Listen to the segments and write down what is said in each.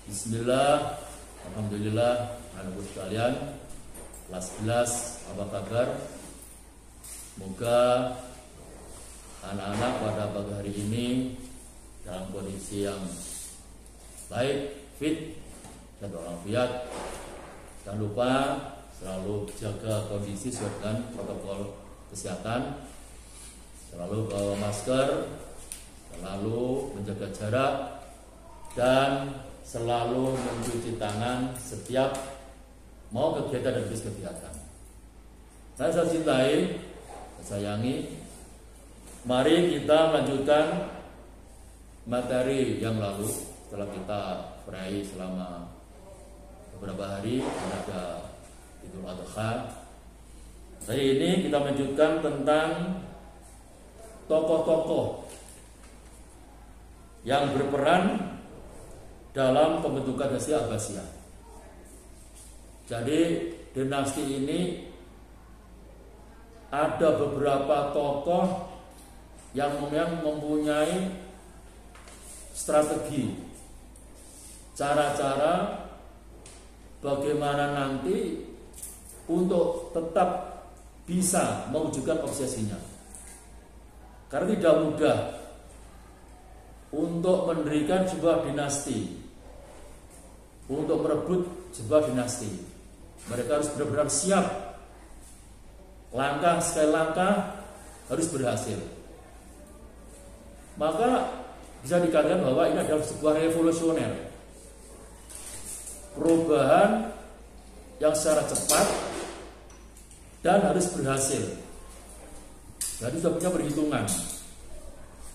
Bismillah, alhamdulillah, anak-anak sekalian, kelas 11, apa kabar? Semoga anak-anak pada pagi hari ini dalam kondisi yang baik, fit, dan walafiat. Jangan lupa selalu jaga kondisi sesuai dengan protokol kesehatan, selalu bawa masker, selalu menjaga jarak, dan selalu mencuci tangan setiap mau kegiatan dan habis kegiatan. Saya cintai, saya sayangi. Mari kita melanjutkan materi yang lalu setelah kita berai selama beberapa hari pada Idul Adha. Hari ini kita melanjutkan tentang tokoh-tokoh yang berperan dalam pembentukan dinasti Abbasiyah. Jadi dinasti ini ada beberapa tokoh yang mempunyai strategi, cara-cara bagaimana nanti untuk tetap bisa mewujudkan obsesinya. Karena tidak mudah untuk mendirikan sebuah dinasti, untuk merebut sebuah dinasti. Mereka harus benar-benar siap, langkah sekali langkah harus berhasil. Maka bisa dikatakan bahwa ini adalah sebuah revolusioner, perubahan yang secara cepat dan harus berhasil. Jadi sudah punya perhitungan.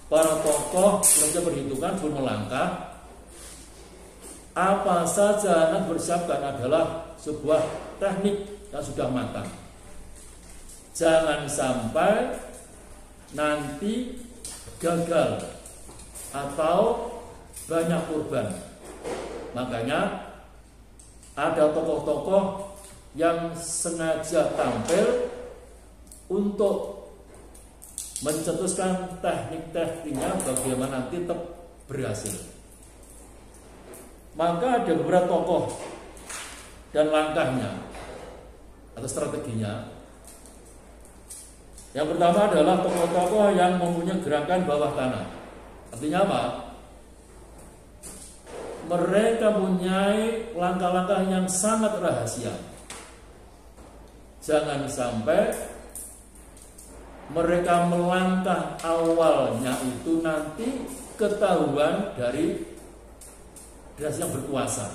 Para tokoh sudah perhitungan sebelum melangkah. Apa saja yang dipersiapkan adalah sebuah teknik yang sudah matang. Jangan sampai nanti gagal atau banyak korban. Makanya ada tokoh-tokoh yang sengaja tampil untuk mencetuskan teknik-tekniknya bagaimana nanti tetap berhasil. Maka ada beberapa tokoh dan langkahnya atau strateginya. Yang pertama adalah tokoh-tokoh yang mempunyai gerakan bawah tanah. Artinya apa? Mereka mempunyai langkah-langkah yang sangat rahasia. Jangan sampai mereka melangkah awalnya itu nanti ketahuan dari dinasti yang berkuasa.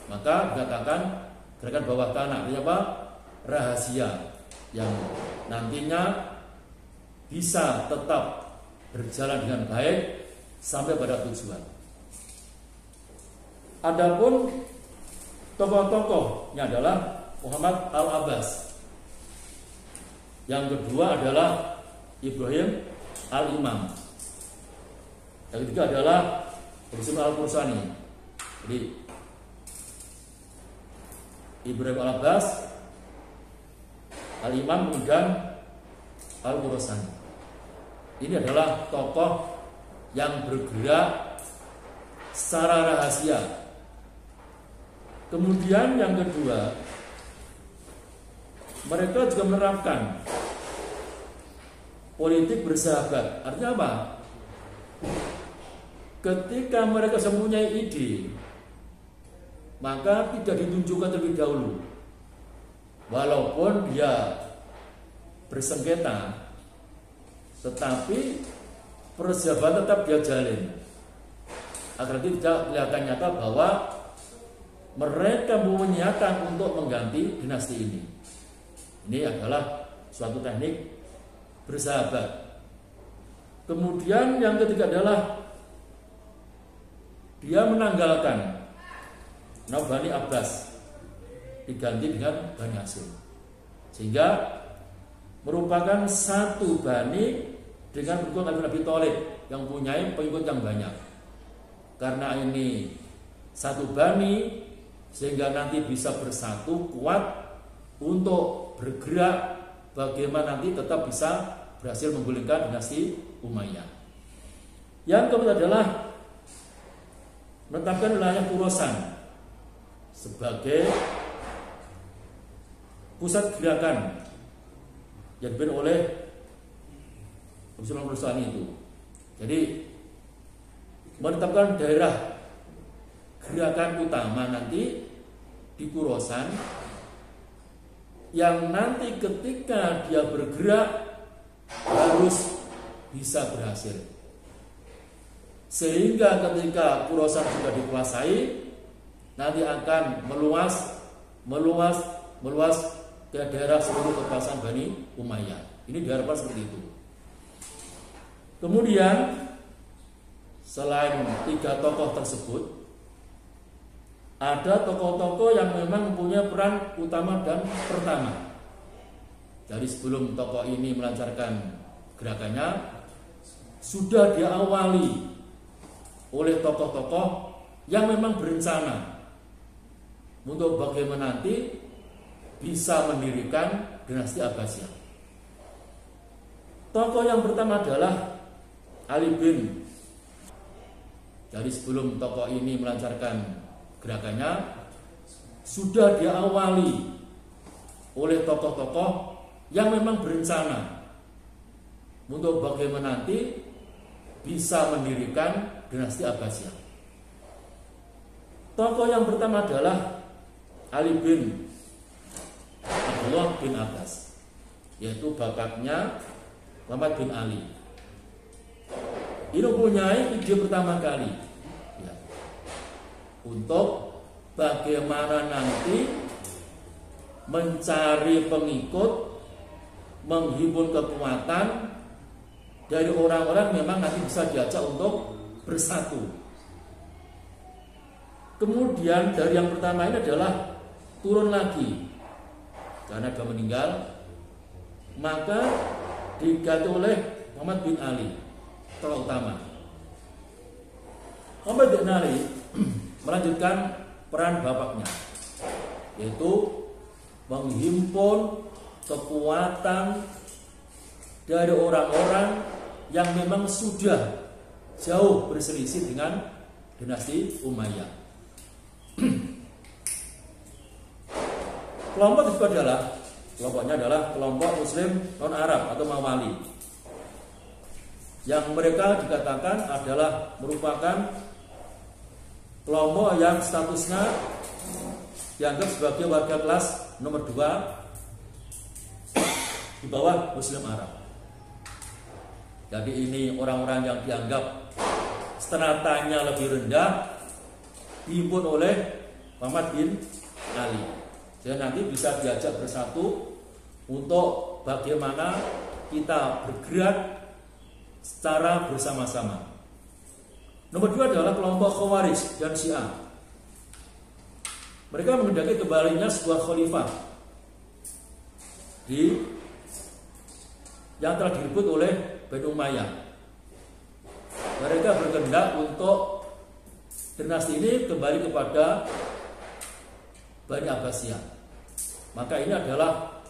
Maka dikatakan gerakan bawah tanah. Artinya apa? Rahasia yang nantinya bisa tetap berjalan dengan baik sampai pada tujuan. Adapun tokoh-tokohnya adalah Muhammad Al-Abbas. Yang kedua adalah Ibrahim Al-Imam. Yang ketiga adalah Husain Al-Qursani. Jadi Ibrahim Al-Abbas, Al-Imam, kemudian Al-Qursani. Ini adalah tokoh yang bergerak secara rahasia. Kemudian yang kedua, mereka juga menerapkan politik bersahabat. Artinya apa? Ketika mereka mempunyai ide, maka tidak ditunjukkan terlebih dahulu. Walaupun dia bersengketa, tetapi persahabatan tetap dia jalin. Agar tidak kelihatan nyata bahwa mereka menyiapkan untuk mengganti dinasti ini. Ini adalah suatu teknik bersahabat. Kemudian yang ketiga adalah dia menanggalkan Bani Abbas, diganti dengan Bani Hashim, sehingga merupakan satu bani dengan pendukung Abi Thalib yang mempunyai pengikut yang banyak. Karena ini satu bani, sehingga nanti bisa bersatu kuat untuk bergerak bagaimana nanti tetap bisa berhasil menggulingkan dinasti Umayyah. Yang keempat adalah menetapkan wilayah Kurosan sebagai pusat gerakan yang dipimpin oleh Sultan Perusahaan itu. Jadi menetapkan daerah gerakan utama nanti di Kurosan, yang nanti ketika dia bergerak harus bisa berhasil, sehingga ketika Kurosan sudah dikuasai nanti akan meluas ke daerah seluruh kekuasaan Bani Umayyah. Ini diharapkan seperti itu. Kemudian selain 3 tokoh tersebut, ada tokoh-tokoh yang memang mempunyai peran utama dan pertama. Dari sebelum tokoh ini melancarkan gerakannya, sudah diawali oleh tokoh-tokoh yang memang berencana untuk bagaimana nanti bisa mendirikan dinasti Abbasiyah. Tokoh yang pertama adalah Ali bin. Dari sebelum tokoh ini melancarkan gerakannya, sudah diawali oleh tokoh-tokoh yang memang berencana untuk bagaimana nanti bisa mendirikan dinasti Abbasiyah. Tokoh yang pertama adalah Ali bin Abdullah bin Abbas, yaitu bapaknya Muhammad bin Ali. Ini mempunyai ide pertama kali ya, untuk bagaimana nanti mencari pengikut, menghimpun kekuatan dari orang-orang memang nanti bisa diajak untuk bersatu. Kemudian dari yang pertama ini adalah turun lagi, karena dia meninggal, maka diganti oleh Muhammad bin Ali, tokoh utama. Muhammad bin Ali melanjutkan peran bapaknya, yaitu menghimpun kekuatan dari orang-orang yang memang sudah jauh berselisih dengan dinasti Umayyah. Kelompoknya adalah kelompok Muslim non-Arab atau Mawali, yang mereka dikatakan adalah merupakan kelompok yang statusnya dianggap sebagai warga kelas nomor 2 di bawah Muslim Arab. Jadi ini orang-orang yang dianggap stratanya lebih rendah, dihimpun oleh Muhammad bin Ali. Jadi nanti bisa diajak bersatu untuk bagaimana kita bergerak secara bersama-sama. Nomor 2 adalah kelompok Khawarij dan Syiah. Mereka menghendaki kembalinya sebuah khalifah yang telah direbut oleh Bani Umayyah. Mereka berkehendak untuk dinasti ini kembali kepada Bani Abbasiyah. Maka ini adalah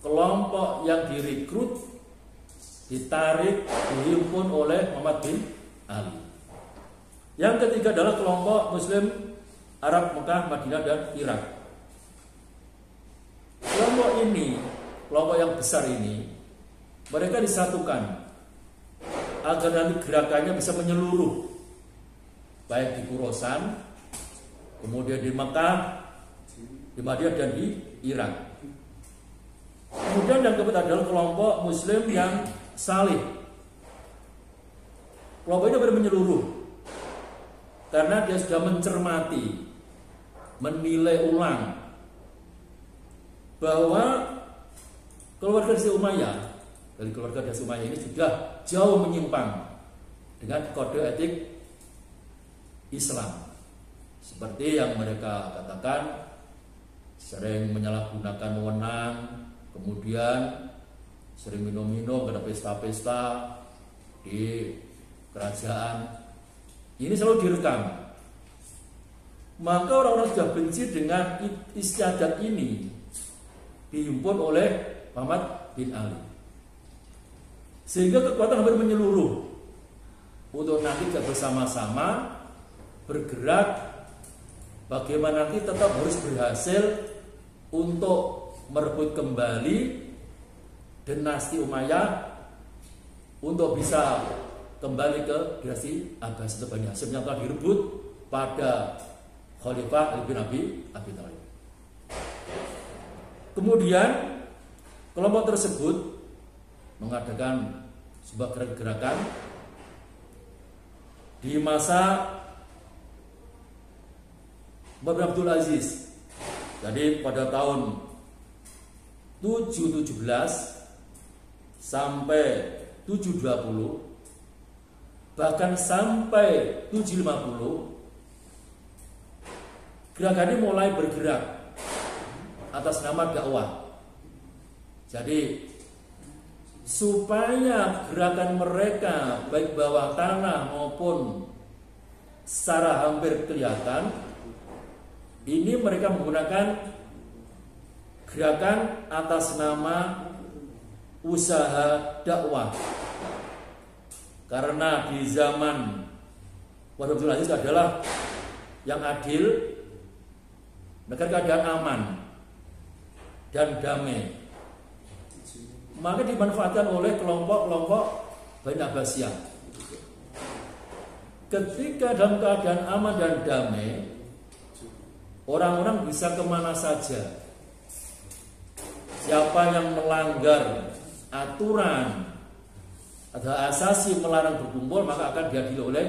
kelompok yang direkrut, ditarik, dihimpun oleh Muhammad bin Ali. Yang ketiga adalah kelompok Muslim Arab Mekah, Madinah, dan Irak. Kelompok yang besar ini, mereka disatukan agar nanti gerakannya bisa menyeluruh, baik di Kurosan, kemudian di Mekah, di Madinah, dan di Irak. Kemudian yang keempat adalah kelompok Muslim yang salih. Kelompok ini menyeluruh karena dia sudah mencermati, menilai ulang bahwa keluarga dinasti Umayyah ini sudah jauh menyimpang dengan kode etik Islam, seperti yang mereka katakan sering menyalahgunakan wewenang, kemudian sering minum-minum, ada pesta-pesta di kerajaan. Ini selalu direkam. Maka orang-orang sudah benci dengan istiadat ini, dihimpun oleh Muhammad bin Ali, sehingga kekuatan hampir menyeluruh untuk nanti bersama-sama bergerak bagaimana nanti tetap harus berhasil untuk merebut kembali dinasti Umayyah, untuk bisa kembali ke dinasti Abbasiyah Bani Hasyim yang telah direbut pada Khalifah Ali bin Abi Thalib. Kemudian kelompok tersebut mengadakan sebuah gerakan di masa Umar bin Abdul Aziz. Jadi pada tahun 717 sampai 720, bahkan sampai 750, gerakan ini mulai bergerak atas nama dakwah. Jadi supaya gerakan mereka baik bawah tanah maupun secara hampir kelihatan, ini mereka menggunakan gerakan atas nama usaha dakwah. Karena di zaman Umar bin Abdul Aziz adalah yang adil, negara keadaan aman dan damai, maka dimanfaatkan oleh kelompok-kelompok Bani Abbasiyah. Ketika dalam keadaan aman dan damai, orang-orang bisa kemana saja. Siapa yang melanggar aturan atau asasi melarang berkumpul, maka akan diadili oleh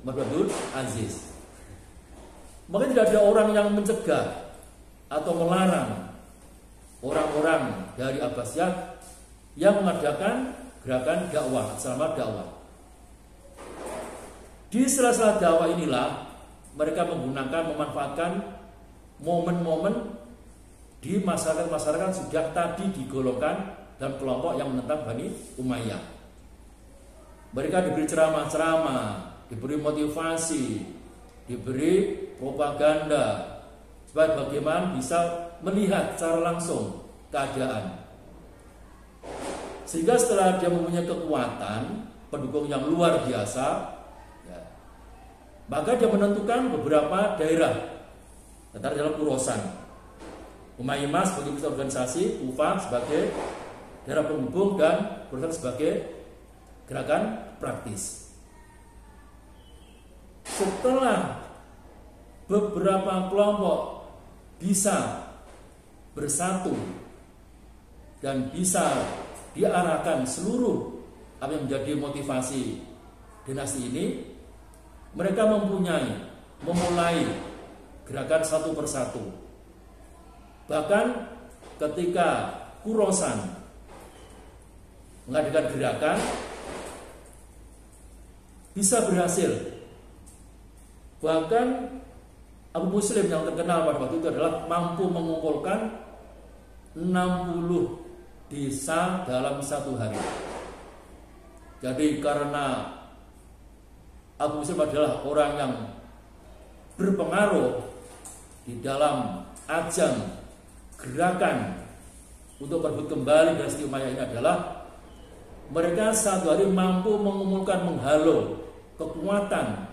Umar bin Abdul Aziz. Maka tidak ada orang yang mencegah atau melarang orang-orang dari Abbasiyah yang mengadakan gerakan dakwah, selama dakwah. Di sela-sela dakwah inilah mereka memanfaatkan momen-momen di masyarakat sejak tadi digolongkan dalam kelompok yang menentang Bani Umayyah. Mereka diberi ceramah-ceramah, diberi motivasi, diberi propaganda supaya bagaimana bisa melihat secara langsung keadaan. Sehingga setelah dia mempunyai kekuatan pendukung yang luar biasa, ya, maka dia menentukan beberapa daerah dalam Khorasan. Umayyah sebagai pusat organisasi, Kufah sebagai daerah penghubung, dan Khorasan sebagai gerakan praktis. Setelah beberapa kelompok bisa bersatu dan bisa diarahkan seluruh apa yang menjadi motivasi dinasti ini, mereka memulai gerakan satu persatu. Bahkan ketika Khorasan mengadakan gerakan, bisa berhasil. Bahkan Abu Muslim yang terkenal pada waktu itu adalah mampu mengumpulkan 60 desa dalam satu hari. Jadi karena Abu Muslim adalah orang yang berpengaruh di dalam ajang gerakan untuk merebut kembali dinasti Umayyah ini, adalah mereka satu hari mampu mengumpulkan, menghalau kekuatan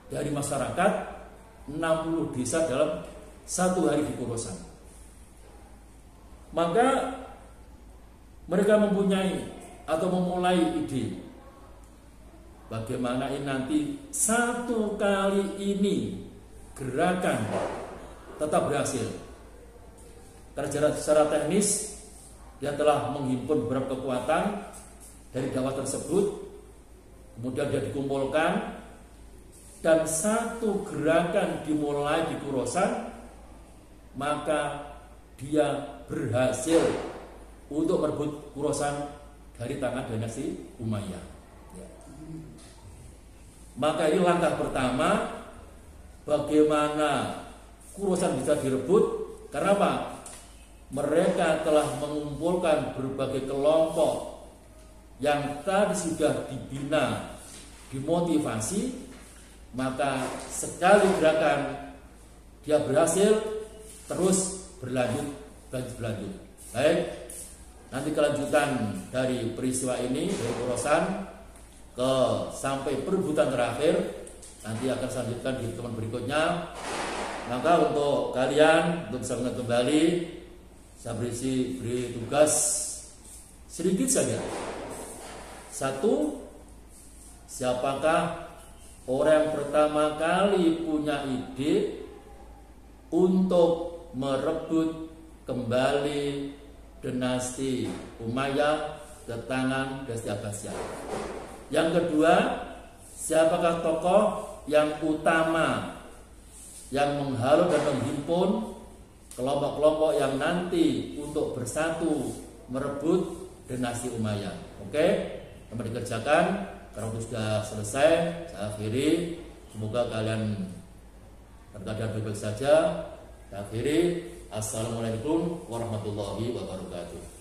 dari masyarakat 60 desa dalam satu hari di Khorasan. Maka mereka mempunyai atau memulai ide bagaimana ini nanti satu kali ini gerakan tetap berhasil. Karena secara teknis dia telah menghimpun beberapa kekuatan dari dakwah tersebut, kemudian dia dikumpulkan dan satu gerakan dimulai di Khorasan, maka dia berhasil untuk merebut Khorasan dari tangan dinasti Umayyah. Ya. Maka ini langkah pertama bagaimana Khorasan bisa direbut. Karena apa? Mereka telah mengumpulkan berbagai kelompok yang tadi sudah dibina, dimotivasi, maka sekali gerakan dia berhasil, terus berlanjut. Baik, nanti kelanjutan dari peristiwa ini dari Khorasan sampai perebutan terakhir nanti akan saya lanjutkan di pertemuan berikutnya. Maka untuk kalian untuk bisa mengingat kembali, saya beri tugas sedikit saja. Satu, siapakah orang yang pertama kali punya ide untuk merebut kembali dinasti Umayyah ke tangan dinasti Abbasiyah? Yang kedua, siapakah tokoh yang utama yang menghalau dan menghimpun kelompok-kelompok yang nanti untuk bersatu merebut dinasti Umayyah? Oke, sama dikerjakan. Karena itu sudah selesai, saya akhiri. Semoga kalian berkeadaan baik-baik saja. Saya akhiri. Assalamualaikum warahmatullahi wabarakatuh.